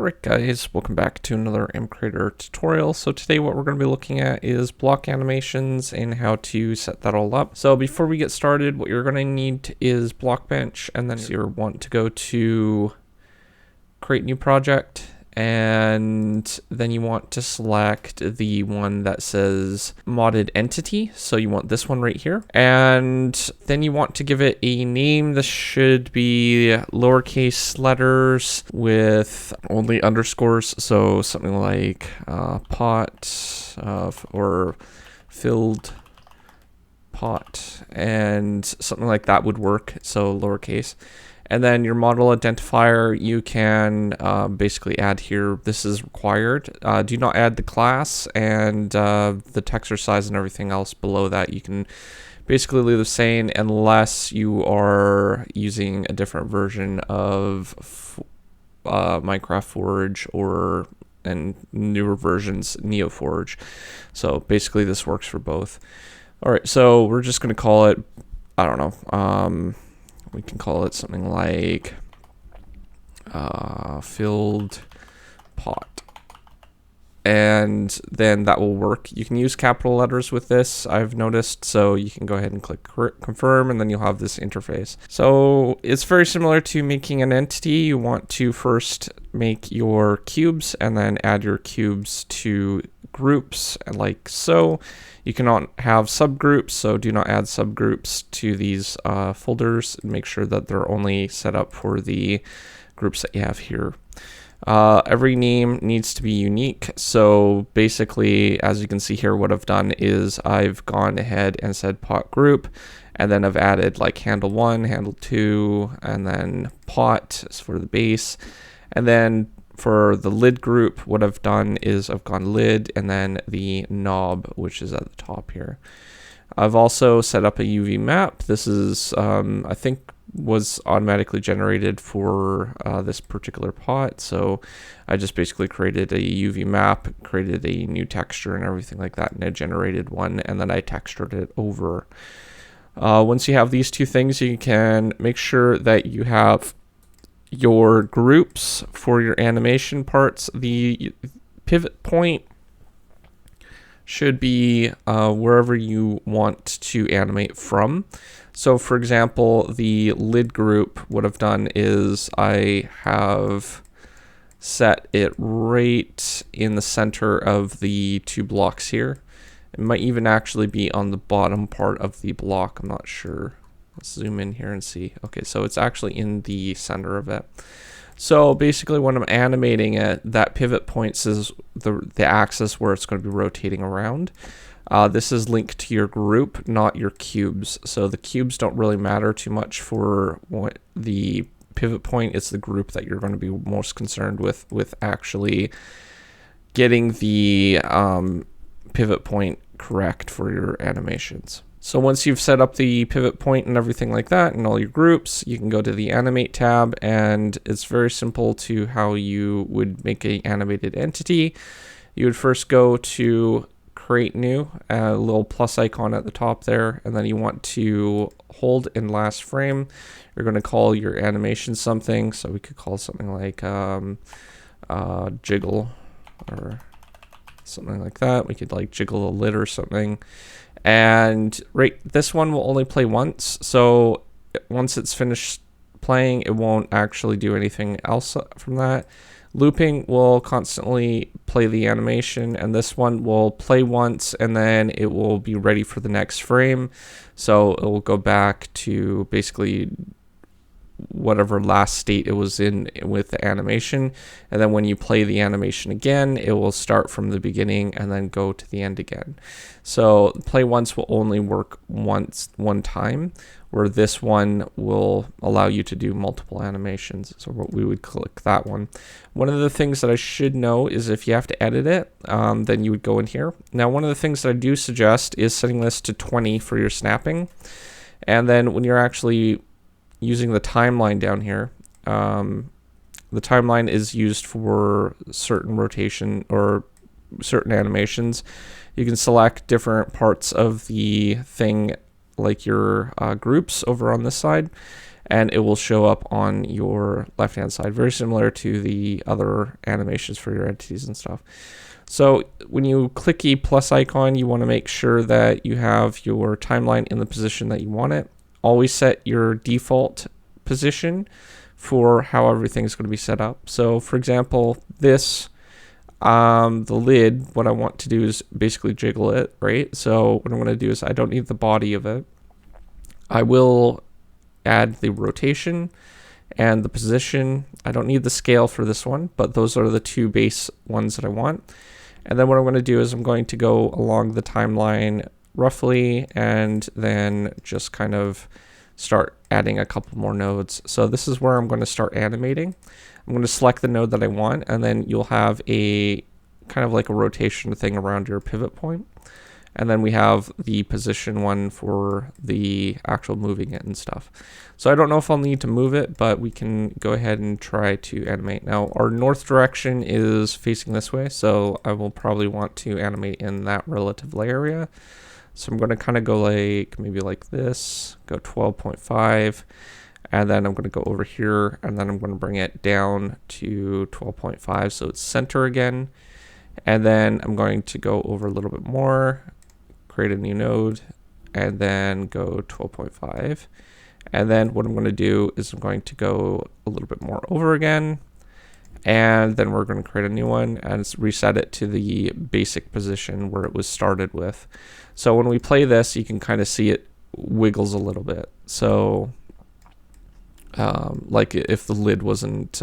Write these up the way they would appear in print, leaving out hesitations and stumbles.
Alright guys, welcome back to another MCreator tutorial. So today what we're going to be looking at is block animations and how to set that all up. So before we get started, what you're going to need is Blockbench, and then you want to go to create new project, and then you want to select the one that says modded entity. So you want this one right here, and then you want to give it a name. This should be lowercase letters with only underscores, so something like pot or filled pot, and something like that would work, so lowercase. And then your model identifier, you can basically add here. This is required. Do not add the class and the texture size and everything else below that. You can basically leave the same unless you are using a different version of Minecraft Forge or and newer versions NeoForge. So basically this works for both. All right, so we're just going to call it, I don't know, we can call it something like filled pot, and then that will work. You can use capital letters with this, I've noticed, so you can go ahead and click confirm, and then you'll have this interface. So it's very similar to making an entity. You want to first make your cubes and then add your cubes to groups like so. You cannot have subgroups, so do not add subgroups to these folders. Make sure that they're only set up for the groups that you have here. Every name needs to be unique. So basically, as you can see here, what I've done is I've gone ahead and said pot group, and then I've added like handle 1, handle 2, and then pot for the base. And then for the lid group, what I've done is I've gone lid and then the knob, which is at the top here. I've also set up a UV map. This is, I think, was automatically generated for this particular pot. So I just basically created a UV map, created a new texture and everything like that, and I generated one, and then I textured it over. Once you have these two things, you can make sure that you have your groups for your animation parts. The pivot point should be wherever you want to animate from. So for example, the lid group, what I've done is I have set it right in the center of the two blocks here. It might even actually be on the bottom part of the block, I'm not sure. Let's zoom in here and see. Okay, so it's actually in the center of it. So basically when I'm animating it, that pivot point is the axis where it's going to be rotating around. This is linked to your group, not your cubes. So the cubes don't really matter too much for what the pivot point. It's the group that you're going to be most concerned with actually getting the pivot point correct for your animations. So once you've set up the pivot point and everything like that and all your groups, you can go to the animate tab, and it's very simple to how you would make an animated entity. You would first go to create new, a little plus icon at the top there, and then you want to hold in last frame. You're going to call your animation something, so we could call something like jiggle or something like that. We could like jiggle a lid or something. And right, this one will only play once, so once it's finished playing, it won't actually do anything else from that. Looping will constantly play the animation, and this one will play once and then it will be ready for the next frame. So it will go back to basically whatever last state it was in with the animation, and then when you play the animation again, it will start from the beginning and then go to the end again. So play once will only work one time, where this one will allow you to do multiple animations. So we would click that one. One of the things that I should know is if you have to edit it, then you would go in here. Now, one of the things that I do suggest is setting this to 20 for your snapping, and then when you're actually using the timeline down here, the timeline is used for certain rotation or certain animations. You can select different parts of the thing, like your groups over on this side, and it will show up on your left hand side, very similar to the other animations for your entities and stuff. So when you click a plus icon, you want to make sure that you have your timeline in the position that you want it. Always set your default position for how everything's going to be set up. So for example, this, the lid, what I want to do is basically jiggle it, right? So what I'm going to do is I don't need the body of it. I will add the rotation and the position. I don't need the scale for this one, but those are the two base ones that I want. And then what I'm going to do is I'm going to go along the timeline roughly and then just kind of start adding a couple more nodes. So this is where I'm going to start animating. I'm going to select the node that I want, and then you'll have a kind of like a rotation thing around your pivot point. And then we have the position one for the actual moving it and stuff. So I don't know if I'll need to move it, but we can go ahead and try to animate. Now our north direction is facing this way, so I will probably want to animate in that relative area. So I'm going to kind of go like maybe like this, go 12.5, and then I'm going to go over here, and then I'm going to bring it down to 12.5 so it's center again. And then I'm going to go over a little bit more, create a new node, and then go 12.5. And then what I'm going to do is I'm going to go a little bit more over again, and then we're going to create a new one and reset it to the basic position where it was started with. So when we play this, you can kind of see it wiggles a little bit. So like if the lid wasn't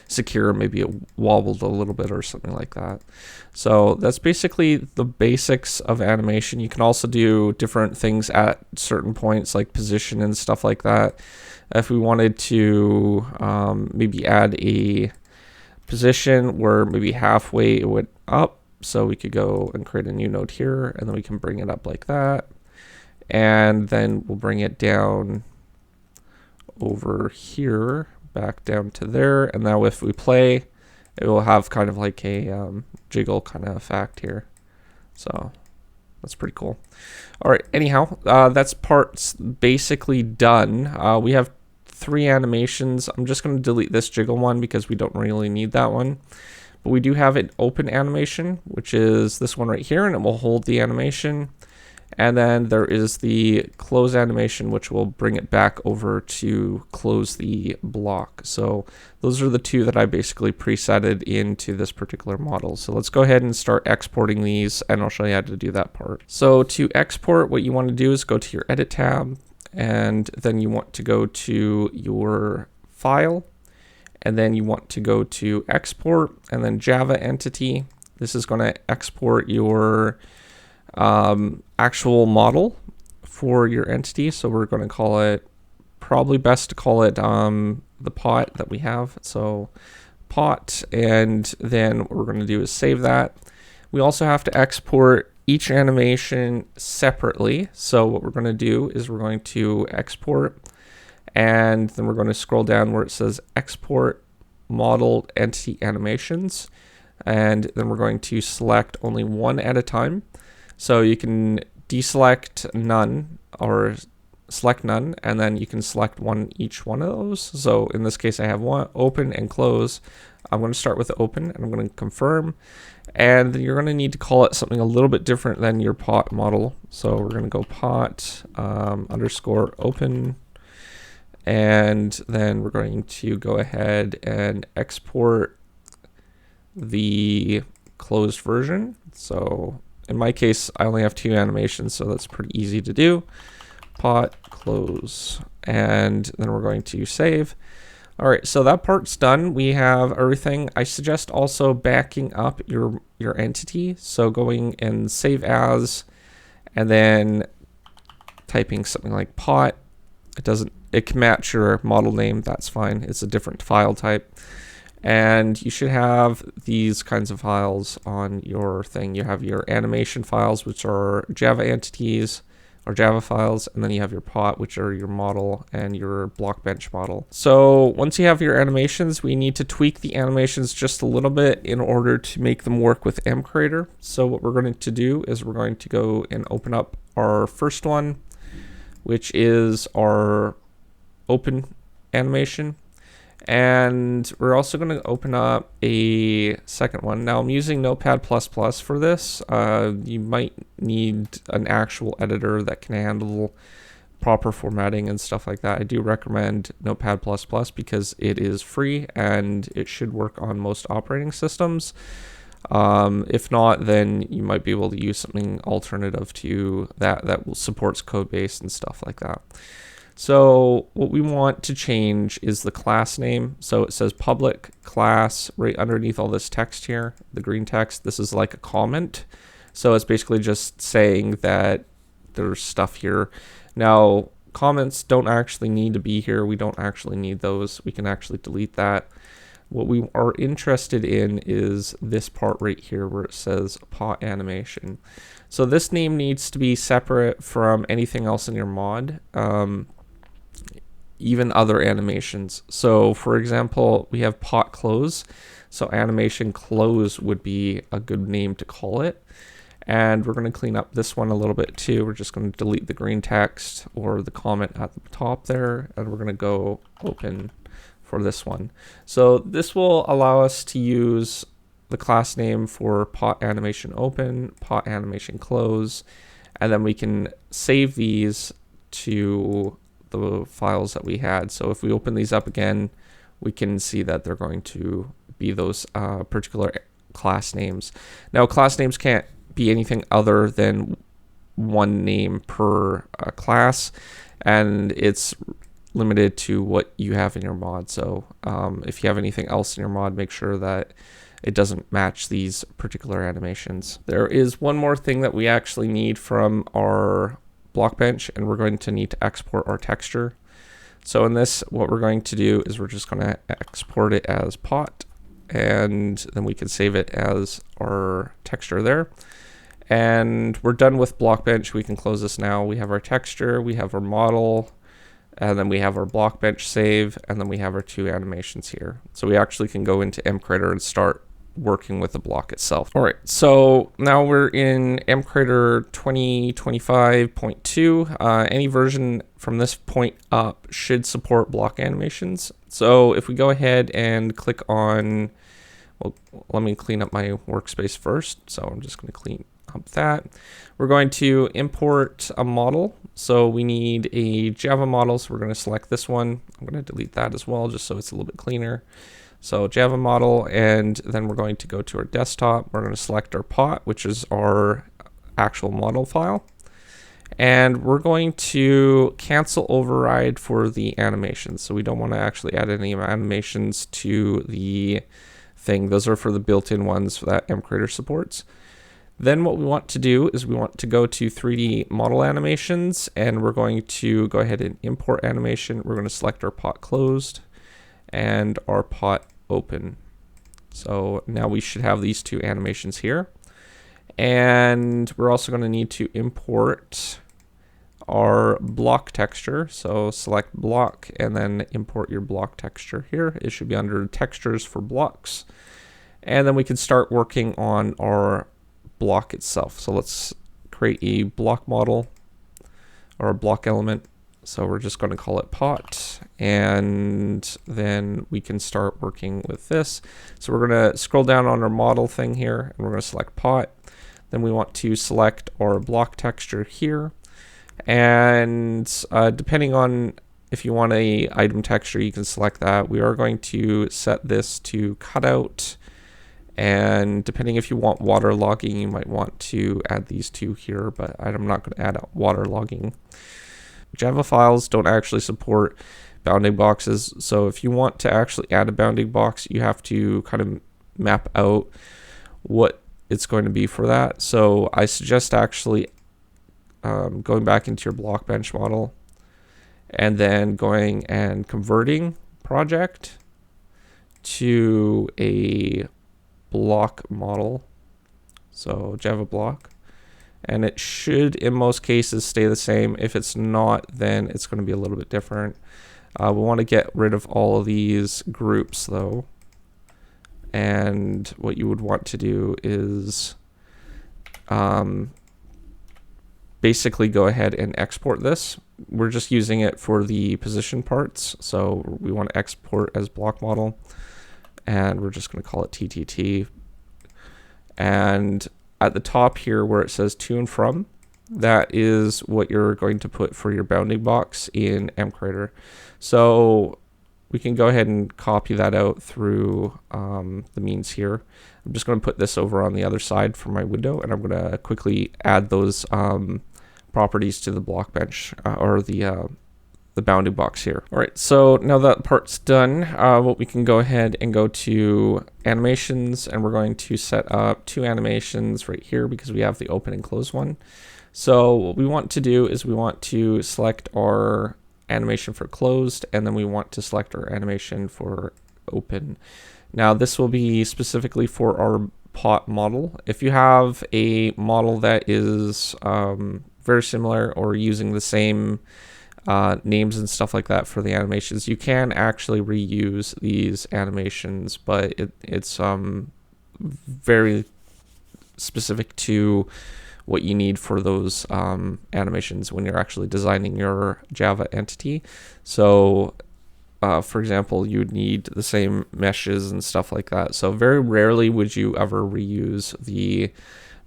secure, maybe it wobbled a little bit or something like that. So that's basically the basics of animation. You can also do different things at certain points, like position and stuff like that. If we wanted to maybe add a position where maybe halfway it went up, so we could go and create a new node here, and then we can bring it up like that, and then we'll bring it down over here, back down to there. And now if we play, it will have kind of like a jiggle kind of effect here. So that's pretty cool. All right, anyhow, that's parts basically done. We have 3 animations. I'm just going to delete this jiggle one because we don't really need that one. But we do have an open animation, which is this one right here, and it will hold the animation. And then there is the close animation, which will bring it back over to close the block. So those are the 2 that I basically presetted into this particular model. So let's go ahead and start exporting these, and I'll show you how to do that part. So to export, what you want to do is go to your Edit tab, and then you want to go to your File, and then you want to go to Export, and then Java Entity. This is going to export your actual model for your entity. So we're going to call it, probably best to call it the pot that we have. So pot, and then what we're going to do is save that. We also have to export each animation separately. So what we're going to do is we're going to export, and then we're going to scroll down where it says export model entity animations, and then we're going to select only one at a time. So you can deselect none or select none, and then you can select each one of those. So in this case, I have one, open and close. I'm going to start with open, and I'm going to confirm. And then you're going to need to call it something a little bit different than your pot model. So we're going to go pot underscore open. And then we're going to go ahead and export the closed version. So in my case, I only have 2 animations, so that's pretty easy to do. Pot close, and then we're going to save. All right, so that part's done. We have everything. I suggest also backing up your entity. So going and save as, and then typing something like pot. It can match your model name. That's fine. It's a different file type. And you should have these kinds of files on your thing. You have your animation files, which are Java entities or Java files, and then you have your pot, which are your model and your Blockbench model. So once you have your animations, we need to tweak the animations just a little bit in order to make them work with MCreator. So what we're going to do is we're going to go and open up our first one, which is our open animation. And we're also going to open up a second one. Now I'm using Notepad++ for this. You might need an actual editor that can handle proper formatting and stuff like that. I do recommend Notepad++ because it is free and it should work on most operating systems. If not, then you might be able to use something alternative to that supports Codebase and stuff like that. So what we want to change is the class name. So it says public class right underneath all this text here, the green text. This is like a comment. So it's basically just saying that there's stuff here. Now, comments don't actually need to be here. We don't actually need those. We can actually delete that. What we are interested in is this part right here where it says pot animation. So this name needs to be separate from anything else in your mod. Even other animations. So for example, we have pot close. So animation close would be a good name to call it. And we're going to clean up this one a little bit too. We're just going to delete the green text or the comment at the top there. And we're going to go open for this one. So this will allow us to use the class name for pot animation open, pot animation close, and then we can save these to the files that we had. So if we open these up again, we can see that they're going to be those particular class names. Now, class names can't be anything other than one name per class, and it's limited to what you have in your mod. So if you have anything else in your mod, make sure that it doesn't match these particular animations. There is one more thing that we actually need from our Blockbench, and we're going to need to export our texture. So in this, what we're going to do is we're just going to export it as pot, and then we can save it as our texture there. And we're done with Blockbench. We can close this now. We have our texture, we have our model, and then we have our Blockbench save, and then we have our two animations here. So we actually can go into MCreator and start working with the block itself. All right, so now we're in MCreator 2025.2. Any version from this point up should support block animations. So if we go ahead and click on, well, let me clean up my workspace first. So I'm just going to clean up that. We're going to import a model. So we need a Java model. So we're going to select this one. I'm going to delete that as well, just so it's a little bit cleaner. So Java model, and then we're going to go to our desktop. We're going to select our pot, which is our actual model file. And we're going to cancel override for the animations. So we don't want to actually add any animations to the thing. Those are for the built-in ones that MCreator supports. Then what we want to do is we want to go to 3D model animations, and we're going to go ahead and import animation. We're going to select our pot closed and our pot open. So now we should have these two animations here. And we're also going to need to import our block texture. So select block and then import your block texture here. It should be under textures for blocks. And then we can start working on our block itself. So let's create a block model or a block element. So we're just going to call it pot, and then we can start working with this. So we're going to scroll down on our model thing here, and we're going to select pot. Then we want to select our block texture here. And depending on if you want a item texture, you can select that. We are going to set this to cutout. And depending if you want water logging, you might want to add these two here, but I'm not going to add water logging. Java files don't actually support bounding boxes. So if you want to actually add a bounding box, you have to kind of map out what it's going to be for that. So I suggest actually going back into your Blockbench model and then going and converting project to a block model. So Java block. And it should, in most cases, stay the same. If it's not, then it's going to be a little bit different. We want to get rid of all of these groups, though. And what you would want to do is basically go ahead and export this. we're just using it for the position parts. So we want to export as block model, and we're just going to call it TTT. And at the top here where it says to and from, that is what you're going to put for your bounding box in MCreator. So we can go ahead and copy that out through the means here. I'm just going to put this over on the other side for my window, and I'm going to quickly add those properties to the Blockbench or the bounding box here. All right, so now that part's done, what we can go ahead and go to animations, and we're going to set up 2 animations right here because we have the open and close one. So what we want to do is we want to select our animation for closed, and then we want to select our animation for open. Now this will be specifically for our pot model. If you have a model that is very similar or using the same names and stuff like that for the animations, you can actually reuse these animations, but it's very specific to what you need for those animations when you're actually designing your Java entity. So for example, you would need the same meshes and stuff like that. So very rarely would you ever reuse the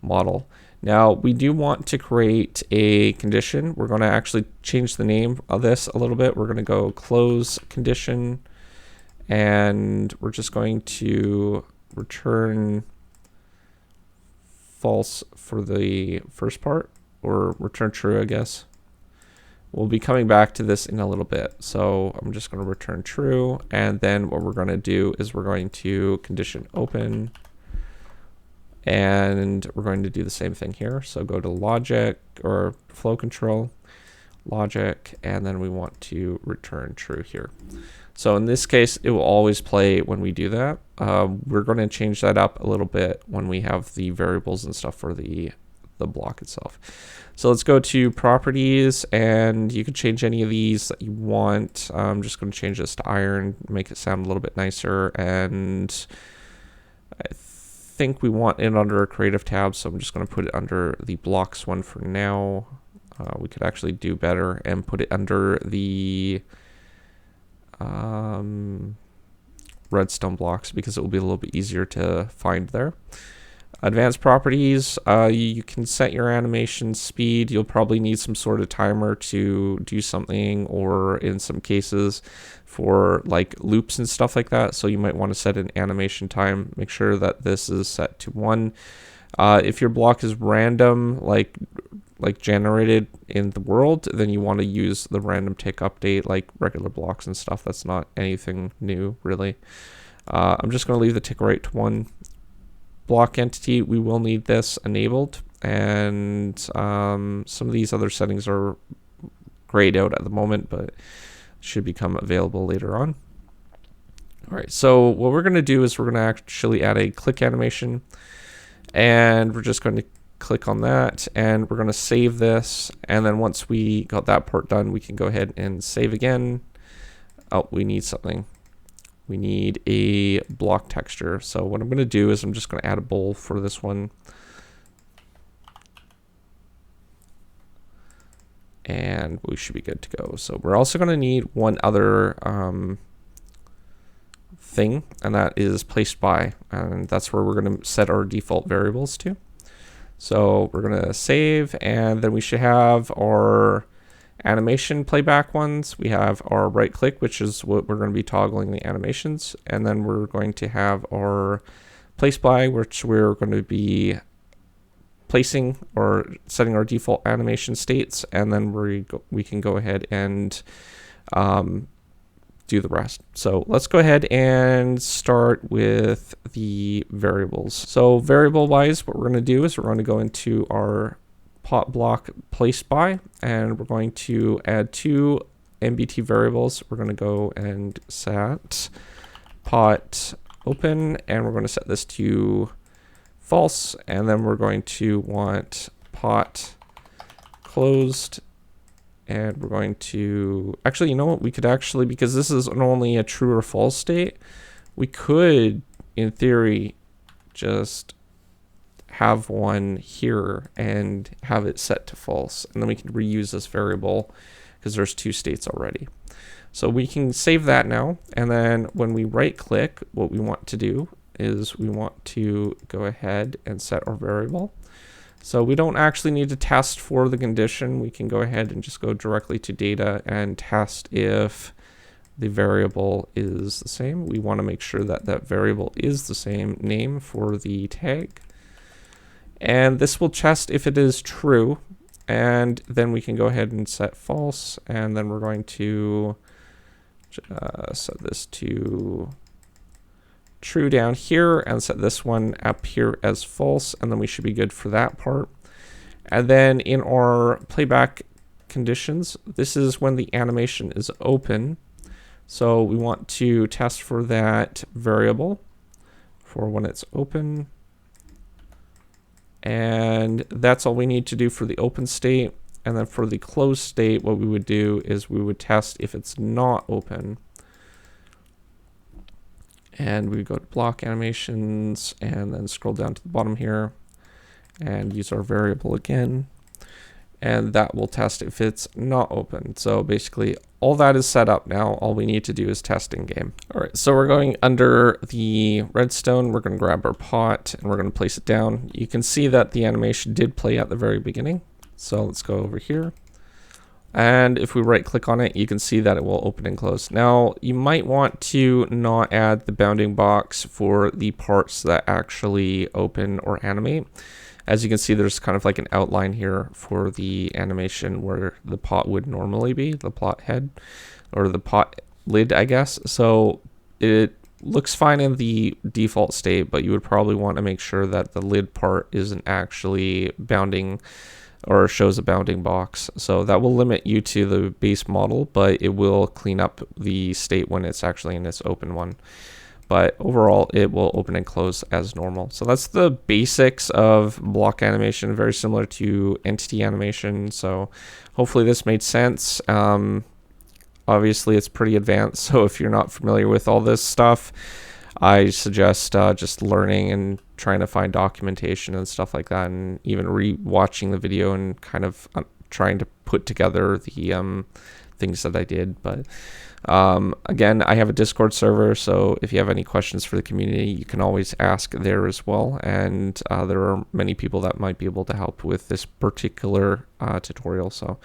model. Now we do want to create a condition. We're going to actually change the name of this a little bit. We're going to go close condition, and we're just going to return false for the first part, or return true, I guess. We'll be coming back to this in a little bit. So I'm just going to return true, and then what we're going to do is we're going to condition open, and we're going to do the same thing here. So go to logic or flow control, logic, and then we want to return true here. So in this case, it will always play when we do that. We're going to change that up a little bit when we have the variables and stuff for the block itself. So let's go to properties, and you can change any of these that you want. I'm just going to change this to iron, make it sound a little bit nicer, and I think we want it under a creative tab, so I'm just going to put it under the blocks one for now. We could actually do better and put it under the redstone blocks because it will be a little bit easier to find there. Advanced properties, you can set your animation speed. You'll probably need some sort of timer to do something, or in some cases for like loops and stuff like that. So you might want to set an animation time. Make sure that this is set to 1. If your block is random, like generated in the world, then you want to use the random tick update like regular blocks and stuff. That's not anything new really. I'm just going to leave the tick right to 1. Block entity, we will need this enabled, and some of these other settings are grayed out at the moment, but should become available later on. All right, so what we're going to do is we're going to actually add a click animation, and we're just going to click on that, and we're going to save this, and then once we got that part done, we can go ahead and save again. Oh, we need something. We need a block texture. So what I'm going to do is I'm just going to add a bowl for this one. And we should be good to go. So we're also going to need one other thing, and that is placed by. And that's where we're going to set our default variables to. So we're going to save, and then we should have our animation playback ones. We have our right click, which is what we're going to be toggling the animations, and then we're going to have our place by, which we're going to be placing or setting our default animation states, and then we can go ahead and do the rest. So let's go ahead and start with the variables. So variable wise, what we're going to do is we're going to go into our pot block placed by, and we're going to add 2 MBT variables. We're going to go and set pot open, and we're going to set this to false, and then we're going to want pot closed, and we're going to actually, you know what, we could actually, because this is only a true or false state, we could in theory just have one here and have it set to false, and then we can reuse this variable because there's 2 states already. So we can save that now, and then when we right click, what we want to do is we want to go ahead and set our variable. So we don't actually need to test for the condition. We can go ahead and just go directly to data and test if the variable is the same. We want to make sure that that variable is the same name for the tag. And this will test if it is true. And then we can go ahead and set false. And then we're going to set this to true down here and set this one up here as false, and then we should be good for that part. And then in our playback conditions, this is when the animation is open. So we want to test for that variable for when it's open. And that's all we need to do for the open state. And then for the closed state, what we would do is we would test if it's not open. And we go to block animations and then scroll down to the bottom here and use our variable again. And that will test if it's not open. So basically all that is set up now. All we need to do is test in game. All right, so we're going under the redstone. We're going to grab our pot and we're going to place it down. You can see that the animation did play at the very beginning. So let's go over here. And if we right click on it, you can see that it will open and close. Now, you might want to not add the bounding box for the parts that actually open or animate. As you can see, there's kind of like an outline here for the animation where the pot would normally be, the pot head, or the pot lid, I guess. So it looks fine in the default state, but you would probably want to make sure that the lid part isn't actually bounding or shows a bounding box. So that will limit you to the base model, but it will clean up the state when it's actually in its open one. But overall, it will open and close as normal. So that's the basics of block animation, very similar to entity animation. So hopefully this made sense. Obviously, it's pretty advanced. So if you're not familiar with all this stuff, I suggest just learning and trying to find documentation and stuff like that, and even re-watching the video and kind of trying to put together the things that I did. But again, I have a Discord server, so if you have any questions for the community, you can always ask there as well. And there are many people that might be able to help with this particular tutorial. So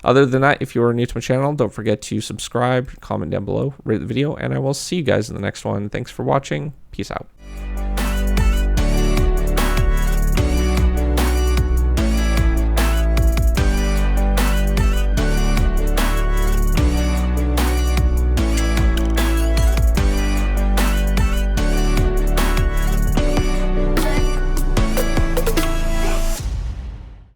other than that, if you are new to my channel, don't forget to subscribe, comment down below, rate the video, and I will see you guys in the next one. Thanks for watching. Peace out.